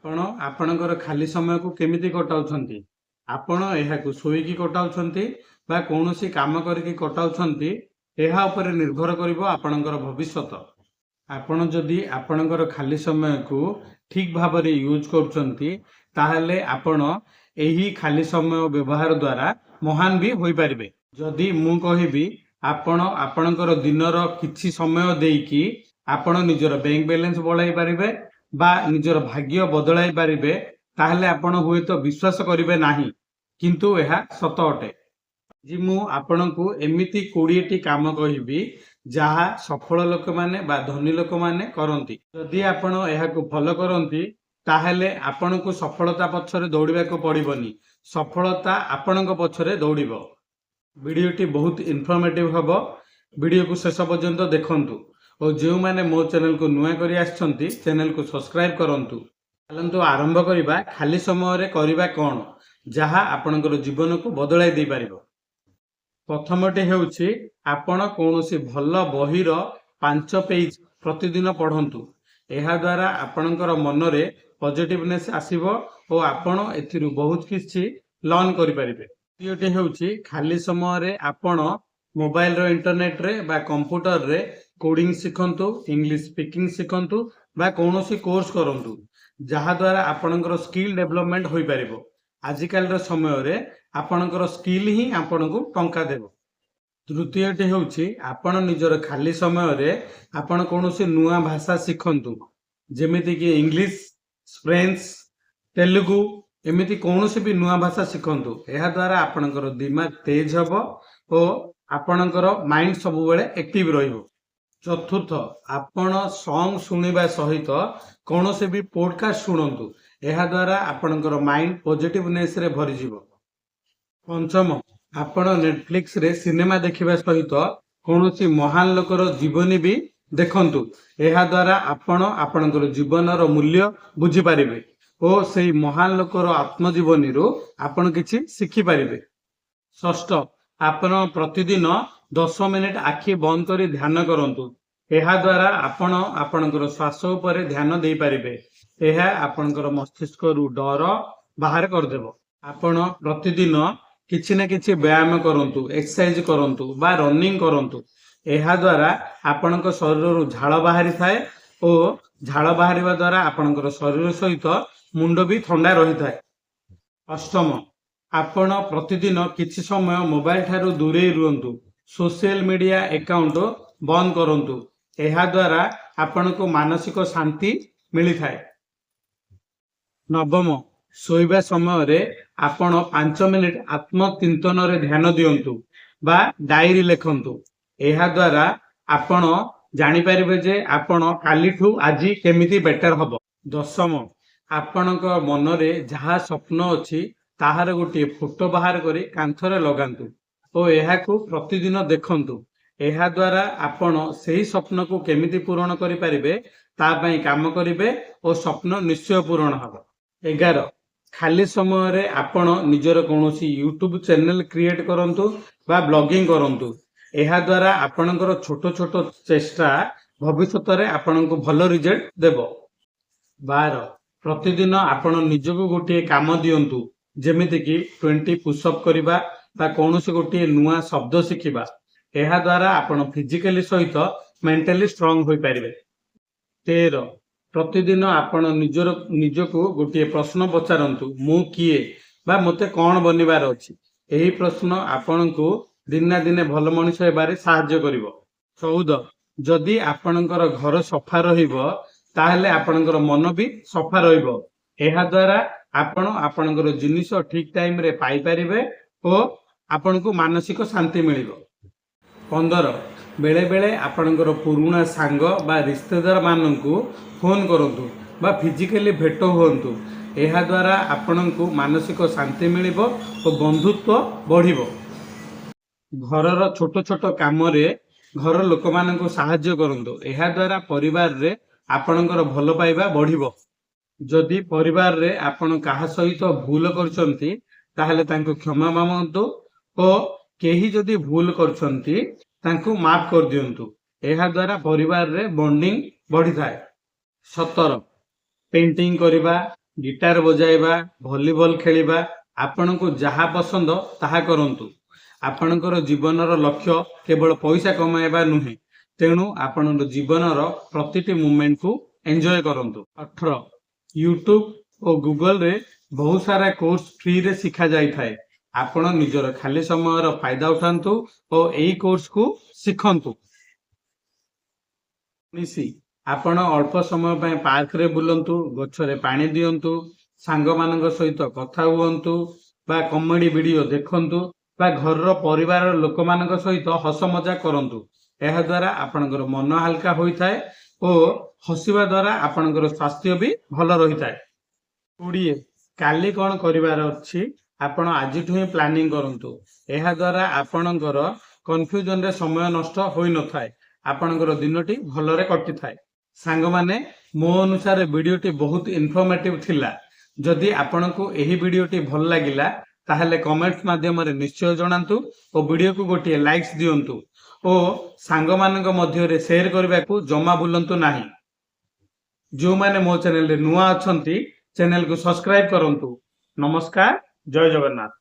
ଆପଣ ଆପଣଙ୍କର ଖାଲି ସମୟକୁ କେମିତି କଟାଉଛନ୍ତି? ଆପଣ ଏହାକୁ ଶୋଇକି କଟାଉଛନ୍ତି ବା କୌଣସି କାମ କରିକି କଟାଉଛନ୍ତି, ଏହା ଉପରେ ନିର୍ଭର କରିବ ଆପଣଙ୍କର ଭବିଷ୍ୟତ। ଆପଣ ଯଦି ଆପଣଙ୍କର ଖାଲି ସମୟକୁ ଠିକ୍ ଭାବରେ ୟୁଜ୍ କରୁଛନ୍ତି, ତାହେଲେ ଆପଣ ଏହି ଖାଲି ସମୟ ବ୍ୟବହାର ଦ୍ୱାରା ମହାନ ବି ହୋଇପାରିବେ। ଯଦି ମୁଁ କହିବି ଆପଣ ଆପଣଙ୍କର ଦିନର କିଛି ସମୟ ଦେଇକି ଆପଣ ନିଜର ବ୍ୟାଙ୍କ ବାଲାନ୍ସ ବଢ଼ାଇ ପାରିବେ ବା ନିଜର ଭାଗ୍ୟ ବଦଳାଇ ପାରିବେ, ତାହେଲେ ଆପଣ ହୁଏତ ବିଶ୍ୱାସ କରିବେ ନାହିଁ, କିନ୍ତୁ ଏହା ସତ ଅଟେ। ଆଜି ମୁଁ ଆପଣଙ୍କୁ ଏମିତି 20ଟି କାମ କହିବି ଯାହା ସଫଳ ଲୋକମାନେ ବା ଧନୀ ଲୋକମାନେ କରନ୍ତି। ଯଦି ଆପଣ ଏହାକୁ ଫଲୋ କରନ୍ତି, ତାହେଲେ ଆପଣଙ୍କୁ ସଫଳତା ପଛରେ ଦୌଡ଼ିବାକୁ ପଡ଼ିବନି, ସଫଳତା ଆପଣଙ୍କ ପଛରେ ଦୌଡ଼ିବ। ଭିଡ଼ିଓଟି ବହୁତ ଇନଫର୍ମେଟିଭ ହେବ। ଭିଡ଼ିଓକୁ ଶେଷ ପର୍ଯ୍ୟନ୍ତ ଦେଖନ୍ତୁ ଓ ଯେଉଁମାନେ ମୋ ଚ୍ୟାନେଲକୁ ନୂଆ କରି ଆସିଛନ୍ତି, ଚ୍ୟାନେଲକୁ ସବସ୍କ୍ରାଇବ୍ କରନ୍ତୁ। ଚାଲନ୍ତୁ ଆରମ୍ଭ କରିବା ଖାଲି ସମୟରେ କରିବା କ'ଣ, ଯାହା ଆପଣଙ୍କର ଜୀବନକୁ ବଦଳାଇ ଦେଇପାରିବ। ପ୍ରଥମଟି ହେଉଛି ଆପଣ କୌଣସି ଭଲ ବହିର 5 ପେଜ ପ୍ରତିଦିନ ପଢ଼ନ୍ତୁ। ଏହା ଦ୍ୱାରା ଆପଣଙ୍କର ମନରେ ପଜିଟିଭନେସ୍ ଆସିବ ଓ ଆପଣ ଏଥିରୁ ବହୁତ କିଛି ଲର୍ନ କରିପାରିବେ। ଦ୍ୱିତୀୟଟି ହେଉଛି ଖାଲି ସମୟରେ ଆପଣ ମୋବାଇଲର ଇଣ୍ଟରନେଟରେ ବା କମ୍ପ୍ୟୁଟରରେ କୋଡ଼ିଂ ଶିଖନ୍ତୁ, ଇଂଲିଶ ସ୍ପିକିଂ ଶିଖନ୍ତୁ ବା କୌଣସି କୋର୍ସ କରନ୍ତୁ, ଯାହାଦ୍ୱାରା ଆପଣଙ୍କର ସ୍କିଲ୍ ଡେଭଲପମେଣ୍ଟ ହୋଇପାରିବ। ଆଜିକାଲିର ସମୟରେ ଆପଣଙ୍କର ସ୍କିଲ୍ ହିଁ ଆପଣଙ୍କୁ ଟଙ୍କା ଦେବ। ତୃତୀୟଟି ହେଉଛି ଆପଣ ନିଜର ଖାଲି ସମୟରେ ଆପଣ କୌଣସି ନୂଆ ଭାଷା ଶିଖନ୍ତୁ, ଯେମିତିକି ଇଂଲିଶ, ଫ୍ରେଞ୍ଚ, ତେଲୁଗୁ, ଏମିତି କୌଣସି ବି ନୂଆ ଭାଷା ଶିଖନ୍ତୁ। ଏହା ଦ୍ୱାରା ଆପଣଙ୍କର ଦିମାଗ ତେଜ ହେବ ଓ ଆପଣଙ୍କର ମାଇଣ୍ଡ ସବୁବେଳେ ଆକ୍ଟିଭ ରହିବ। ଚତୁର୍ଥ, ଆପଣ ସଙ୍ଗ ଶୁଣିବା ସହିତ କୌଣସି ବି ପୋଡକାଷ୍ଟ ଶୁଣନ୍ତୁ। ଏହା ଦ୍ୱାରା ଆପଣଙ୍କର ମାଇଣ୍ଡ ପଜିଟିଭନେସରେ ଭରିଯିବ। ପଞ୍ଚମ, ଆପଣ ନେଟଫ୍ଲିକ୍ସରେ ସିନେମା ଦେଖିବା ସହିତ କୌଣସି ମହାନ ଲୋକର ଜୀବନୀ ବି ଦେଖନ୍ତୁ। ଏହା ଦ୍ୱାରା ଆପଣ ଆପଣଙ୍କର ଜୀବନର ମୂଲ୍ୟ ବୁଝିପାରିବେ ଓ ସେହି ମହାନ ଲୋକର ଆତ୍ମଜୀବନୀରୁ ଆପଣ କିଛି ଶିଖିପାରିବେ। ଷଷ୍ଠ, ଆପଣ ପ୍ରତିଦିନ 10 ମିନିଟ୍ ଆଖି ବନ୍ଦ କରି ଧ୍ୟାନ କରନ୍ତୁ। ଏହା ଦ୍ୱାରା ଆପଣ ଆପଣଙ୍କର ଶ୍ୱାସ ଉପରେ ଧ୍ୟାନ ଦେଇପାରିବେ। ଏହା ଆପଣଙ୍କର ମସ୍ତିଷ୍କରୁ ଡର ବାହାର କରିଦେବ। ଆପଣ ପ୍ରତିଦିନ କିଛି ନା କିଛି ବ୍ୟାୟାମ କରନ୍ତୁ, ଏକ୍ସରସାଇଜ କରନ୍ତୁ ବା ରନିଂ କରନ୍ତୁ। ଏହା ଦ୍ୱାରା ଆପଣଙ୍କ ଶରୀରରୁ ଝାଳ ବାହାରିଥାଏ ଓ ଝାଳ ବାହାରିବା ଦ୍ୱାରା ଆପଣଙ୍କର ଶରୀର ସହିତ ମୁଣ୍ଡ ବି ଥଣ୍ଡା ରହିଥାଏ। ଅଷ୍ଟମ, ଆପଣ ପ୍ରତିଦିନ କିଛି ସମୟ ମୋବାଇଲ ଠାରୁ ଦୂରେଇ ରୁହନ୍ତୁ। ସୋସିଆଲ ମିଡ଼ିଆ ଆକାଉଣ୍ଟ ବନ୍ଦ କରନ୍ତୁ। ଏହା ଦ୍ୱାରା ଆପଣଙ୍କୁ ମାନସିକ ଶାନ୍ତି ମିଳିଥାଏ। ନବମ, ଶୋଇବା ସମୟରେ ଆପଣ 5 ମିନିଟ୍ ଆତ୍ମଚିନ୍ତନରେ ଧ୍ୟାନ ଦିଅନ୍ତୁ ବା ଡାଏରୀ ଲେଖନ୍ତୁ। ଏହା ଦ୍ୱାରା ଆପଣ ଜାଣିପାରିବେ ଯେ ଆପଣ କାଲିଠୁ ଆଜି କେମିତି ବେଟର ହେବ। ଦଶମ, ଆପଣଙ୍କ ମନରେ ଯାହା ସ୍ୱପ୍ନ ଅଛି ତାହାର ଗୋଟିଏ ଫଟୋ ବାହାର କରି କାନ୍ଥରେ ଲଗାନ୍ତୁ ଓ ଏହାକୁ ପ୍ରତିଦିନ ଦେଖନ୍ତୁ। ଏହା ଦ୍ୱାରା ଆପଣ ସେହି ସ୍ୱପ୍ନକୁ କେମିତି ପୂରଣ କରିପାରିବେ ତା ପାଇଁ କାମ କରିବେ ଓ ସ୍ୱପ୍ନ ନିଶ୍ଚୟ ପୂରଣ ହେବ। 11, ଖାଲି ସମୟରେ ଆପଣ ନିଜର କୌଣସି ୟୁଟ୍ୟୁବ ଚ୍ୟାନେଲ କ୍ରିଏଟ୍ କରନ୍ତୁ ବା ବ୍ଲଗିଂ କରନ୍ତୁ। ଏହା ଦ୍ୱାରା ଆପଣଙ୍କର ଛୋଟ ଛୋଟ ଚେଷ୍ଟା ଭବିଷ୍ୟତରେ ଆପଣଙ୍କୁ ଭଲ ରିଜଲ୍ଟ ଦେବ। 12, ପ୍ରତିଦିନ ଆପଣ ନିଜକୁ ଗୋଟିଏ କାମ ଦିଅନ୍ତୁ, ଯେମିତିକି 20 ପୁଷଅପ୍ କରିବା ବା କୌଣସି ଗୋଟିଏ ନୂଆ ଶବ୍ଦ ଶିଖିବା। ଏହା ଦ୍ୱାରା ଆପଣ ଫିଜିକାଲି ସହିତ ମେଣ୍ଟାଲି ଷ୍ଟ୍ରଙ୍ଗ ହୋଇପାରିବେ। 13, ପ୍ରତିଦିନ ଆପଣ ନିଜକୁ ଗୋଟିଏ ପ୍ରଶ୍ନ ପଚାରନ୍ତୁ, ମୁଁ କିଏ ବା ମୋତେ କ'ଣ ବନିବାର ଅଛି। ଏହି ପ୍ରଶ୍ନ ଆପଣଙ୍କୁ ଦିନେ ନା ଦିନେ ଭଲ ମଣିଷ ହେବାରେ ସାହାଯ୍ୟ କରିବ। 14, ଯଦି ଆପଣଙ୍କର ଘର ସଫା ରହିବ ତାହେଲେ ଆପଣଙ୍କର ମନ ବି ସଫା ରହିବ। ଏହା ଦ୍ୱାରା ଆପଣ ଆପଣଙ୍କର ଜିନିଷ ଠିକ୍ ଟାଇମରେ ପାଇପାରିବେ ଓ ଆପଣଙ୍କୁ ମାନସିକ ଶାନ୍ତି ମିଳିବ। 15, ବେଳେବେଳେ ଆପଣଙ୍କର ପୁରୁଣା ସାଙ୍ଗ ବା ରିଶ୍ତେଦାର ମାନଙ୍କୁ ଫୋନ୍ କରନ୍ତୁ ବା ଫିଜିକାଲି ଭେଟ ହୁଅନ୍ତୁ। ଏହା ଦ୍ୱାରା ଆପଣଙ୍କୁ ମାନସିକ ଶାନ୍ତି ମିଳିବ ଓ ବନ୍ଧୁତ୍ୱ ବଢ଼ିବ। ଘରର ଛୋଟ ଛୋଟ କାମରେ ଘର ଲୋକମାନଙ୍କୁ ସାହାଯ୍ୟ କରନ୍ତୁ। ଏହା ଦ୍ୱାରା ପରିବାରରେ ଆପଣଙ୍କର ଭଲ ପାଇବା ବଢ଼ିବ। ଯଦି ପରିବାରରେ ଆପଣ କାହା ସହିତ ଭୁଲ କରିଛନ୍ତି ତାହେଲେ ତାଙ୍କୁ କ୍ଷମା ମାଗନ୍ତୁ ଓ କେହି ଯଦି ଭୁଲ କରିଛନ୍ତି ତାଙ୍କୁ ମାଫ କରିଦିଅନ୍ତୁ। ଏହା ଦ୍ୱାରା ପରିବାରରେ ବଣ୍ଡିଂ ବଢ଼ିଥାଏ। 17, ପେଣ୍ଟିଂ କରିବା, ଗିଟାର ବଜାଇବା, ଭଲିବଲ ଖେଳିବା, ଆପଣଙ୍କୁ ଯାହା ପସନ୍ଦ ତାହା କରନ୍ତୁ। ଆପଣଙ୍କର ଜୀବନର ଲକ୍ଷ୍ୟ କେବଳ ପଇସା କମାଇବା ନୁହେଁ, ତେଣୁ ଆପଣଙ୍କ ଜୀବନର ପ୍ରତିଟି ମୁମେଣ୍ଟକୁ ଏନ୍ଜୟ କରନ୍ତୁ। 18 ୟୁଟ୍ୟୁବ ଓ ଗୁଗଲରେ ବହୁତ ସାରା କୋର୍ସ ଫ୍ରିରେ ଶିଖାଯାଇଥାଏ। ଆପଣ ନିଜର ଖାଲି ସମୟର ଫାଇଦା ଉଠାନ୍ତୁ ଓ ଏହି କୋର୍ସକୁ ଶିଖନ୍ତୁ। 19 ଆପଣ ଅଳ୍ପ ସମୟ ପାଇଁ ପାର୍କରେ ବୁଲନ୍ତୁ, ଗଛରେ ପାଣି ଦିଅନ୍ତୁ, ସାଙ୍ଗମାନଙ୍କ ସହିତ କଥା ହୁଅନ୍ତୁ ବା କମେଡି ଭିଡିଓ ଦେଖନ୍ତୁ ବା ଘରର ପରିବାରର ଲୋକମାନଙ୍କ ସହିତ ହସ ମଜା କରନ୍ତୁ। ଏହା ଦ୍ୱାରା ଆପଣଙ୍କର ମନ ହାଲକା ହୋଇଥାଏ ଓ ହସିବା ଦ୍ୱାରା ଆପଣଙ୍କର ସ୍ୱାସ୍ଥ୍ୟ ବି ଭଲ ରହିଥାଏ। 20 କାଲି କଣ କରିବାର ଅଛି, ଆପଣ ଆଜିଠୁ ହିଁ ପ୍ଲାନିଂ କରନ୍ତୁ। ଏହା ଦ୍ୱାରା ଆପଣଙ୍କର କନଫ୍ୟୁଜନରେ ସମୟ ନଷ୍ଟ ହୋଇନଥାଏ, ଆପଣଙ୍କର ଦିନଟି ଭଲରେ କଟିଥାଏ। ସାଙ୍ଗମାନେ, ମୋ ଅନୁସାରେ ଭିଡିଓଟି ବହୁତ ଇନଫର୍ମେଟିଭ ଥିଲା। ଯଦି ଆପଣଙ୍କୁ ଏହି ଭିଡିଓଟି ଭଲ ଲାଗିଲା ତାହେଲେ କମେଣ୍ଟ ମାଧ୍ୟମରେ ନିଶ୍ଚୟ ଜଣାନ୍ତୁ ଓ ଭିଡିଓକୁ ଗୋଟିଏ ଲାଇକ୍ସ ଦିଅନ୍ତୁ ଓ ସାଙ୍ଗମାନଙ୍କ ମଧ୍ୟରେ ସେୟାର କରିବାକୁ ଜମା ଭୁଲନ୍ତୁ ନାହିଁ। ଯେଉଁମାନେ ମୋ ଚ୍ୟାନେଲରେ ନୂଆ ଅଛନ୍ତି ଚ୍ୟାନେଲକୁ ସବସ୍କ୍ରାଇବ କରନ୍ତୁ। ନମସ୍କାର, ଜୟ ଜଗନ୍ନାଥ।